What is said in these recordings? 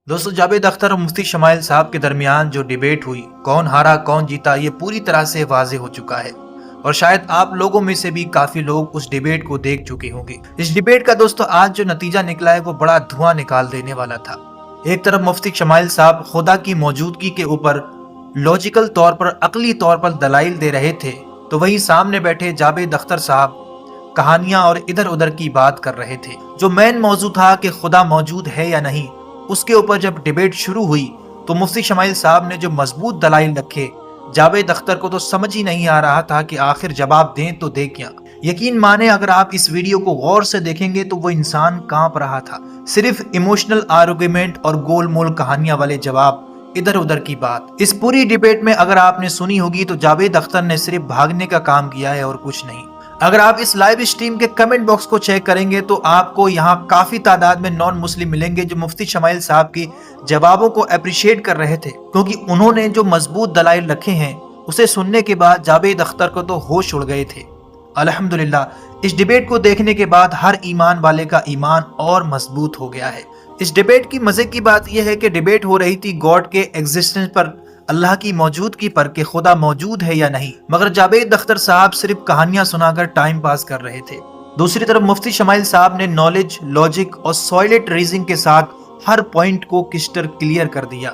दोस्तों, जावेद अख्तर और मुफ्ती शमाइल साहब के दरमियान जो डिबेट हुई, कौन हारा कौन जीता, ये पूरी तरह से वाज़ेह हो चुका है और शायद आप लोगों में से भी काफी लोग उस डिबेट को देख चुके होंगे। इस डिबेट का दोस्तों आज जो नतीजा निकला है वो बड़ा धुआं निकाल देने वाला था। एक तरफ मुफ्ती शमाइल साहब खुदा की मौजूदगी के ऊपर लॉजिकल तौर पर, अकली तौर पर दलाइल दे रहे थे, तो वहीं सामने बैठे जावेद अख्तर साहब कहानियां और इधर उधर की बात कर रहे थे। जो मेन मौजू था कि खुदा मौजूद है या नहीं, उसके ऊपर जब डिबेट शुरू हुई तो मुफ्ती शमाइल साहब ने जो मजबूत दलाइल रखे, जावेद अख्तर को तो समझ ही नहीं आ रहा था कि आखिर जवाब दें तो दे क्या। यकीन माने अगर आप इस वीडियो को गौर से देखेंगे तो वो इंसान कांप रहा था। सिर्फ इमोशनल आर्गुमेंट और गोल मोल कहानियां वाले जवाब, इधर उधर की बात। इस पूरी डिबेट में अगर आपने सुनी होगी तो जावेद अख्तर ने सिर्फ भागने का काम किया है और कुछ नहीं। अगर आप इस लाइव स्ट्रीम के कमेंट बॉक्स को चेक करेंगे तो आपको यहाँ काफी तादाद में नॉन मुस्लिम मिलेंगे जो मुफ्ती शमाइल साहब की जवाबों को अप्रिशिएट कर रहे थे, क्योंकि उन्होंने जो मजबूत दलाइल रखे हैं उसे सुनने के बाद जावेद अख्तर को तो होश उड़ गए थे। अल्हम्दुलिल्लाह, इस डिबेट को देखने के बाद हर ईमान वाले का ईमान और मजबूत हो गया है। इस डिबेट की मजे की बात यह है कि डिबेट हो रही थी गॉड के एग्जिस्टेंस पर, अल्लाह की मौजूदगी पर, कि खुदा मौजूद है या नहीं, मगर जावेद अख्तर साहब सिर्फ कहानियां सुनाकर टाइम पास कर रहे थे। दूसरी तरफ मुफ्ती शमाइल साहब ने नॉलेज, लॉजिक और सॉलिड रीजनिंग के साथ हर पॉइंट को क्रिस्टल क्लियर कर दिया।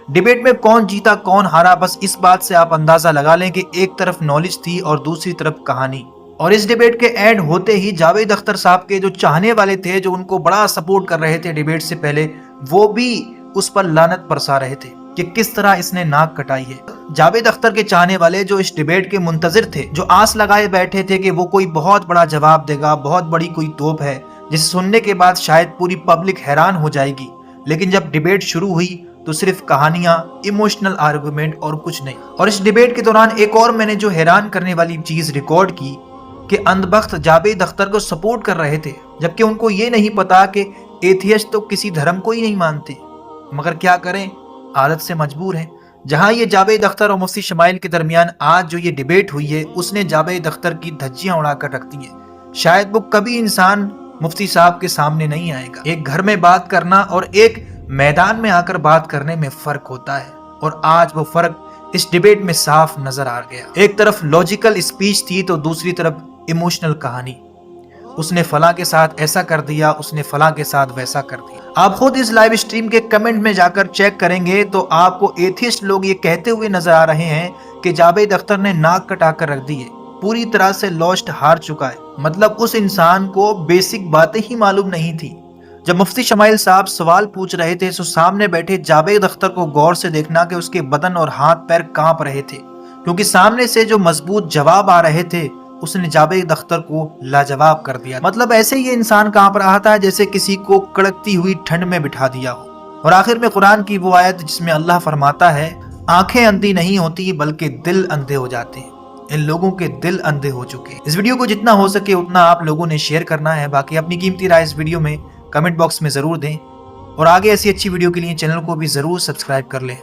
डिबेट में कौन जीता कौन हारा, बस इस बात से आप अंदाजा लगा लें कि एक तरफ नॉलेज थी और दूसरी तरफ कहानी। और इस डिबेट के एंड होते ही जावेद अख्तर साहब के जो चाहने वाले थे, जो उनको बड़ा सपोर्ट कर रहे थे डिबेट से पहले, वो भी उस पर लानत बरसा रहे थे कि किस तरह इसने नाक कटाई है। जावेद अख्तर के चाहने वाले जो इस डिबेट के मुंतजिर थे, जो आस लगाए बैठे थे कि वो कोई बहुत बड़ा जवाब देगा, बहुत बड़ी कोई तोप है जिसे सुनने के बाद शायद पूरी पब्लिक हैरान हो जाएगी, लेकिन जब डिबेट शुरू हुई तो सिर्फ कहानियां, इमोशनल आर्गुमेंट और कुछ नहीं। और इस डिबेट के दौरान एक और मैंने जो हैरान करने वाली चीज रिकॉर्ड की कि अंधभक्त जावेद अख्तर को सपोर्ट कर रहे थे, जबकि उनको ये नहीं पता कि एथियस्ट तो किसी धर्म को ही नहीं मानते, मगर क्या करें, आदत से मजबूर हैं। जहां ये जावेद अख्तर और मुफ्ती शमाइल के दरमियान आज जो ये डिबेट हुई है, उसने जावेद अख्तर की धज्जियां उड़ाकर रख दी है। शायद वो कभी इंसान मुफ्ती साहब के सामने नहीं आएगा। एक घर में बात करना और एक मैदान में आकर बात करने में फर्क होता है, और आज वो फर्क इस डिबेट में साफ नजर आ गया। एक तरफ लॉजिकल स्पीच थी तो दूसरी तरफ इमोशनल कहानी। उसने फला के साथ ऐसा कर दिया, उसने फला के साथ वैसा कर दिया। आप खुद इस लाइव स्ट्रीम के कमेंट में जाकर चेक करेंगे तो आपको एथियस्ट लोग ये कहते हुए नजर आ रहे हैं कि जावेद अख्तर ने नाक कटा कर रख दी है, पूरी तरह से लॉस्ट, हार चुका है। मतलब उस इंसान को बेसिक बातें ही मालूम नहीं थी। जब मुफ्ती शमाइल साहब सवाल पूछ रहे थे तो सामने बैठे जावेद अख्तर को गौर से देखना कि उसके बदन और हाथ पैर कांप रहे थे, क्योंकि सामने से जो मजबूत जवाब आ रहे थे उसने जावेद अख्तर को लाजवाब कर दिया। मतलब ऐसे ये इंसान कांप रहा था जैसे किसी को कड़कती हुई ठंड में बिठा दिया हो। और आखिर में कुरान की वो आयत जिसमें अल्लाह फरमाता है, आंखें अंधी नहीं होती बल्कि दिल अंधे हो जाते हैं। इन लोगों के दिल अंधे हो चुके हैं। इस वीडियो को जितना हो सके उतना आप लोगों ने शेयर करना है। बाकी अपनी कीमती राय इस वीडियो में कमेंट बॉक्स में जरूर दें, और आगे ऐसी अच्छी वीडियो के लिए चैनल को भी जरूर सब्सक्राइब कर लें।